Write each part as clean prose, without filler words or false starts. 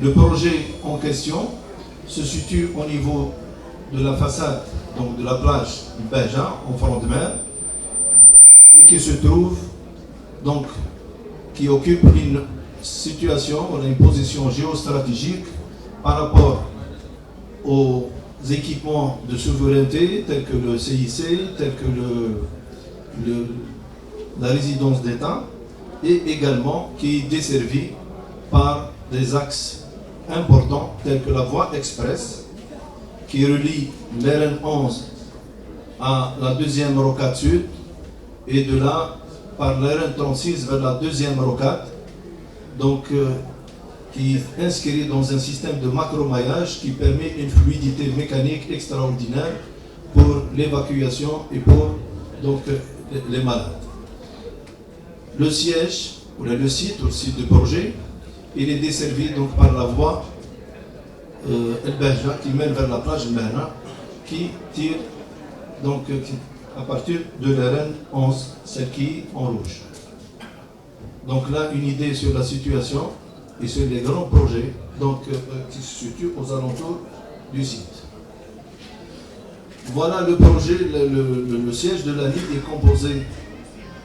Le projet en question se situe au niveau de la façade, donc de la plage du Beja, en front de mer, et qui se trouve, donc, qui occupe une situation, une position géostratégique par rapport aux équipements de souveraineté tels que le CIC, tels que la résidence d'État, et également qui est desservie par des axes importants tels que la voie express qui relie l'RN 11 à la deuxième rocade sud et de là par l'RN 36 vers la deuxième rocade, donc qui est inscrit dans un système de macro-maillage qui permet une fluidité mécanique extraordinaire pour l'évacuation et pour donc, les malades. Le siège, ou le site du projet, il est desservi donc par la voie El Beja qui mène vers la plage El Beja qui tire donc à partir de l'RN 11, celle qui est en rouge. Donc là, une idée sur la situation et sur les grands projets donc, qui se situent aux alentours du site. Voilà le projet, le siège de la ligne est composé,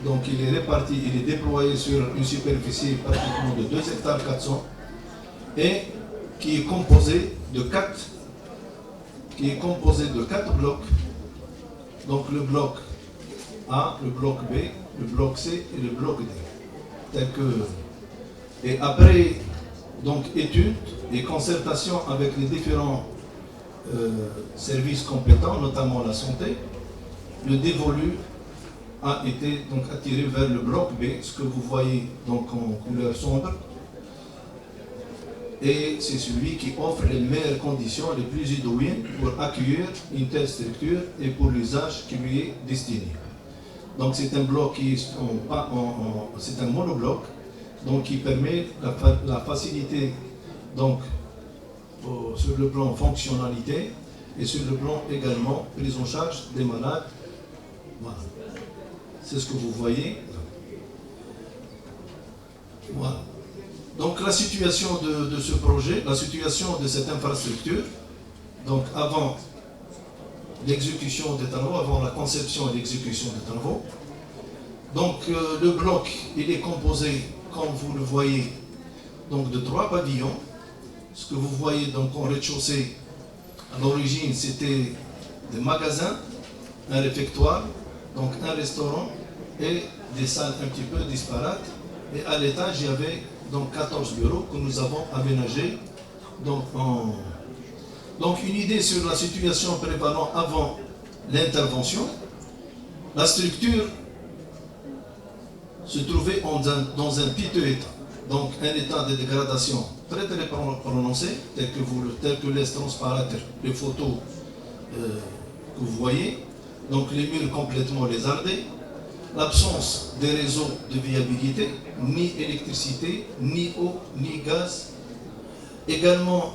donc il est réparti, il est déployé sur une superficie pratiquement de 2 hectares 400 et qui est composé de 4 blocs. Donc le bloc A, le bloc B, le bloc C et le bloc D. Et après donc, études et concertation avec les différents services compétents, notamment la santé, le dévolu a été donc attiré vers le bloc B, ce que vous voyez donc en couleur sombre. Et c'est celui qui offre les meilleures conditions, les plus idoines pour accueillir une telle structure et pour l'usage qui lui est destiné. Donc c'est un bloc qui est c'est un monobloc, donc qui permet la facilité donc, sur le plan fonctionnalité et sur le plan également prise en charge des malades. Voilà. C'est ce que vous voyez. Voilà. Donc la situation de ce projet, la situation de cette infrastructure, donc avant l'exécution des travaux, avant la conception et l'exécution des travaux. Donc le bloc, il est composé, comme vous le voyez, donc de 3 pavillons. Ce que vous voyez donc en rez-de-chaussée, à l'origine, c'était des magasins, un réfectoire, donc un restaurant et des salles un petit peu disparates. Et à l'étage, il y avait donc 14 bureaux que nous avons aménagés. Donc une idée sur la situation prévalant avant l'intervention. La structure se trouvait dans un piteux état, donc un état de dégradation très prononcé, tel que laissent transparaître les photos que vous voyez. Donc les murs complètement lézardés, l'absence des réseaux de viabilité, ni électricité, ni eau, ni gaz. Également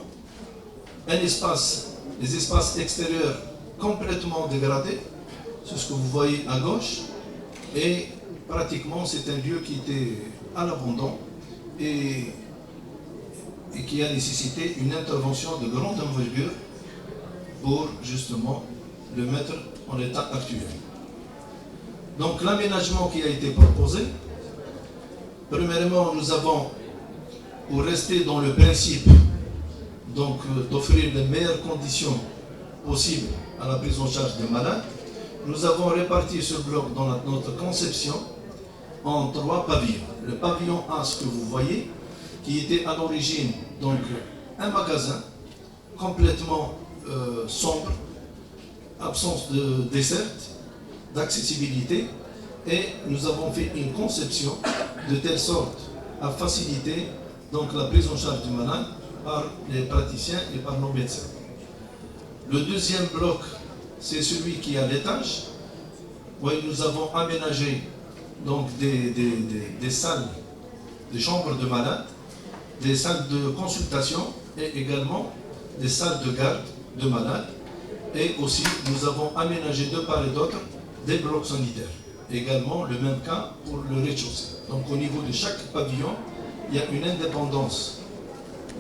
les espaces extérieurs complètement dégradés, c'est ce que vous voyez à gauche, et pratiquement c'est un lieu qui était à l'abandon et qui a nécessité une intervention de grande envergure pour justement le mettre en état actuel. Donc l'aménagement qui a été proposé, premièrement nous avons, pour rester dans le principe d'offrir les meilleures conditions possibles à la prise en charge des malades, nous avons réparti ce bloc dans notre conception en 3 pavillons. Le pavillon A, ce que vous voyez, qui était à l'origine donc un magasin complètement sombre, absence de desserte, d'accessibilité, et nous avons fait une conception de telle sorte à faciliter donc la prise en charge du malade par les praticiens et par nos médecins. Le deuxième bloc, c'est celui qui est à l'étage, où nous avons aménagé donc des salles, des chambres de malades, des salles de consultation et également des salles de garde de malades. Et aussi, nous avons aménagé de part et d'autre des blocs sanitaires. Également, le même cas pour le rez-de-chaussée. Donc, au niveau de chaque pavillon, il y a une indépendance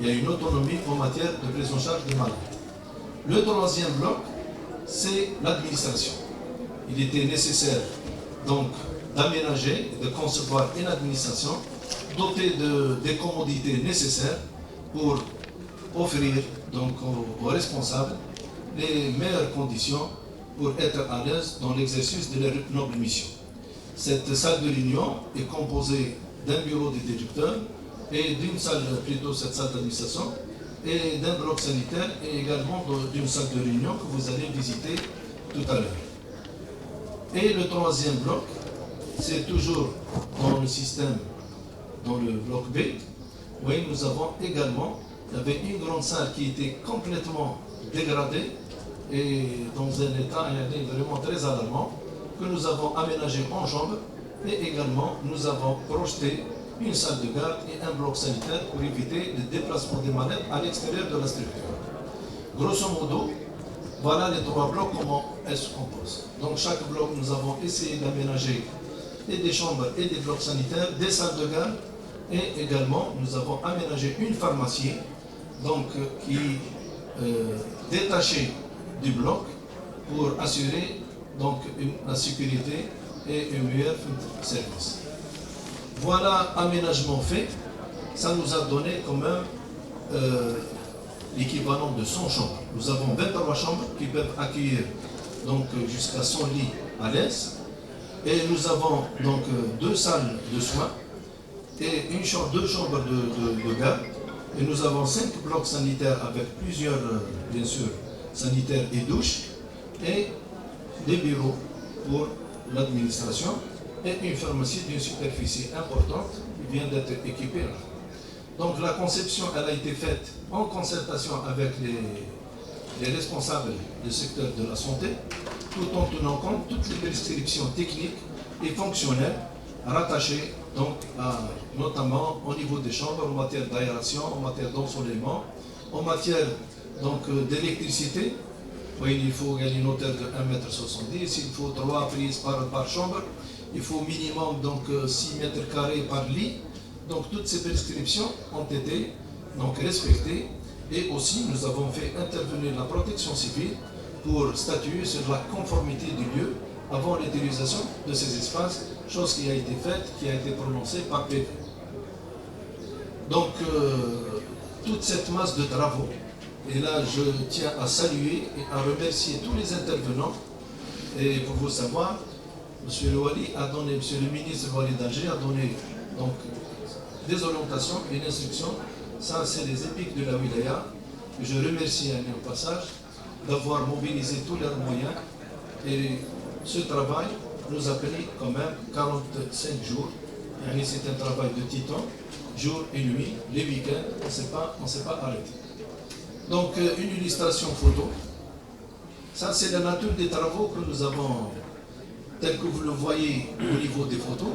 il y a une autonomie en matière de prise en charge des malades. Le troisième bloc, c'est l'administration. Il était nécessaire donc d'aménager, de concevoir une administration dotée des commodités nécessaires pour offrir donc aux responsables les meilleures conditions pour être à l'aise dans l'exercice de leur noble mission. Cette salle de réunion est composée d'un bureau des directeurs et d'une salle, plutôt cette salle d'administration, et d'un bloc sanitaire et également d'une salle de réunion que vous allez visiter tout à l'heure. Et le troisième bloc, c'est toujours dans le système, dans le bloc B. Oui, nous avons également, il y avait une grande salle qui était complètement dégradée et dans un état vraiment très alarmant, que nous avons aménagé en chambre, et également nous avons projeté une salle de garde et un bloc sanitaire pour éviter le déplacement des malades à l'extérieur de la structure. Grosso modo, voilà les trois blocs, comment elles se composent. Donc chaque bloc, nous avons essayé d'aménager et des chambres et des blocs sanitaires, des salles de garde, et également nous avons aménagé une pharmacie donc, qui détachée du bloc pour assurer donc, la sécurité et un meilleur service. Voilà aménagement fait. Ça nous a donné quand même l'équivalent de 100 chambres. Nous avons 23 chambres qui peuvent accueillir donc jusqu'à 100 lits à l'aise. Et nous avons donc 2 salles de soins et deux chambres de garde. Et nous avons 5 blocs sanitaires avec plusieurs, bien sûr, sanitaires et douches, et des bureaux pour l'administration, et une pharmacie d'une superficie importante qui vient d'être équipée. Donc la conception, elle a été faite en concertation avec les responsables du secteur de la santé, tout en tenant compte de toutes les prescriptions techniques et fonctionnelles rattachées donc notamment au niveau des chambres, en matière d'aération, en matière d'ensoleillement, en matière donc d'électricité. Oui, il faut une hauteur de 1,70 m, il faut 3 prises par chambre, il faut au minimum donc 6 mètres carrés par lit. Donc toutes ces prescriptions ont été donc respectées, et aussi nous avons fait intervenir la protection civile pour statuer sur la conformité du lieu avant l'utilisation de ces espaces, chose qui a été faite, qui a été prononcée par PV. Donc toute cette masse de travaux, et là je tiens à saluer et à remercier tous les intervenants, et pour vous savoir, M. le Wali a donné, M. le ministre Wali d'Alger a donné donc des orientations, une instruction. Ça, c'est les épiques de la wilaya. Je remercie au passage d'avoir mobilisé tous leurs moyens. Et ce travail nous a pris quand même 45 jours. C'est un travail de titan, jour et nuit, les week-ends, on ne s'est pas arrêté. Donc, une illustration photo. Ça, c'est la nature des travaux que nous avons, tel que vous le voyez au niveau des photos.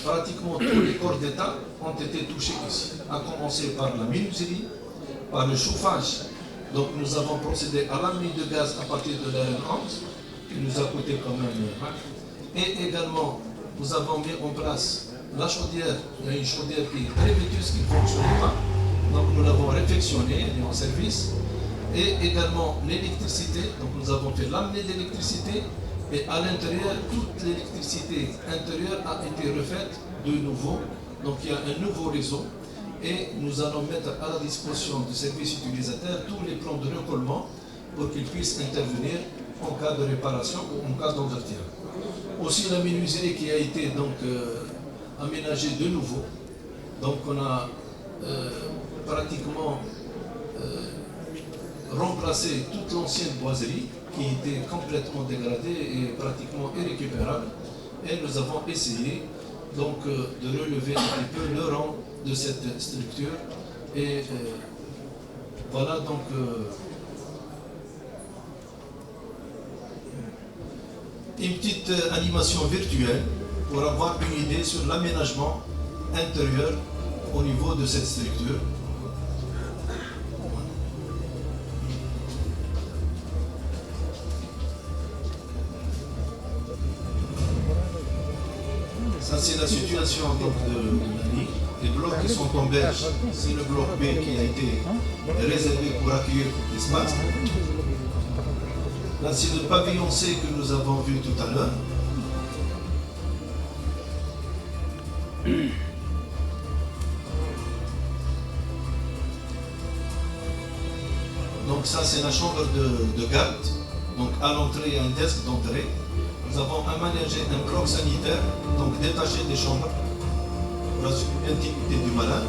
Pratiquement tous les corps d'État ont été touchés ici, à commencer par la menuiserie, par le chauffage. Donc nous avons procédé à la mise de gaz à partir de la R11, qui nous a coûté quand même. Et également, nous avons mis en place la chaudière. Il y a une chaudière qui est très vétuste, qui ne fonctionnait pas. Donc nous l'avons réfectionnée, elle est en service. Et également l'électricité. Donc nous avons fait l'amener d'électricité. Et à l'intérieur, toute l'électricité intérieure a été refaite de nouveau. Donc il y a un nouveau réseau. Et nous allons mettre à la disposition du service utilisateur tous les plans de recollement pour qu'ils puissent intervenir en cas de réparation ou en cas d'entretien. Aussi la menuiserie qui a été donc aménagée de nouveau. Donc on a pratiquement remplacé toute l'ancienne boiserie qui était complètement dégradée et pratiquement irrécupérable. Et nous avons essayé donc de relever un petit peu le rang de cette structure. Et voilà donc une petite animation virtuelle pour avoir une idée sur l'aménagement intérieur au niveau de cette structure. Ça, c'est la situation donc, de la ligne. les blocs qui sont en beige, c'est le bloc B qui a été réservé pour accueillir l'espace. Là, c'est le pavillon C que nous avons vu tout à l'heure. Donc ça, c'est la chambre de garde. Donc à l'entrée, il y a un desk d'entrée. Nous avons aménagé un bloc sanitaire, donc détaché des chambres, pour assurer l'intimité du malade.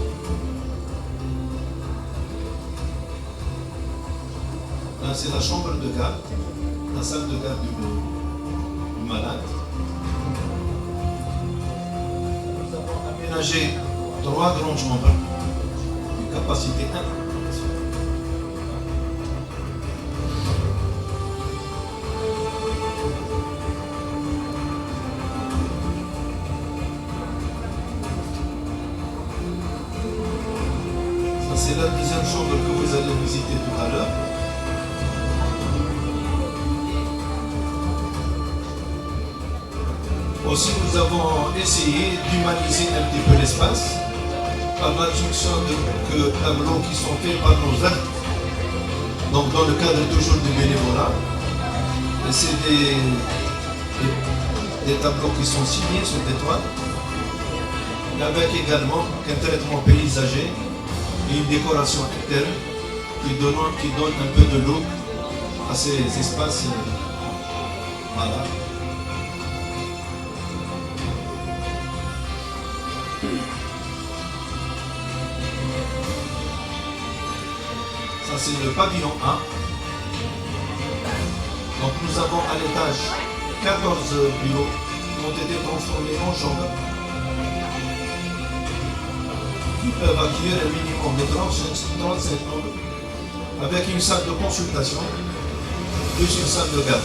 Là, c'est la chambre de garde, la salle de garde du malade. Nous avons aménagé 3 grandes chambres, de capacité 1. C'est la deuxième chambre que vous allez visiter tout à l'heure. Aussi, nous avons essayé d'humaniser un petit peu l'espace par l'adjonction de tableaux qui sont faits par nos actes, donc dans le cadre toujours du bénévolat. Et c'est des tableaux qui sont signés sur des toiles, avec également un traitement paysager et une décoration interne qui donne un peu de look à ces espaces. Voilà. Ça, c'est le pavillon 1. Donc nous avons à l'étage 14 bureaux qui ont été transformés en chambres, qui peuvent accueillir un minimum de 35 membres, avec une salle de consultation plus une salle de garde.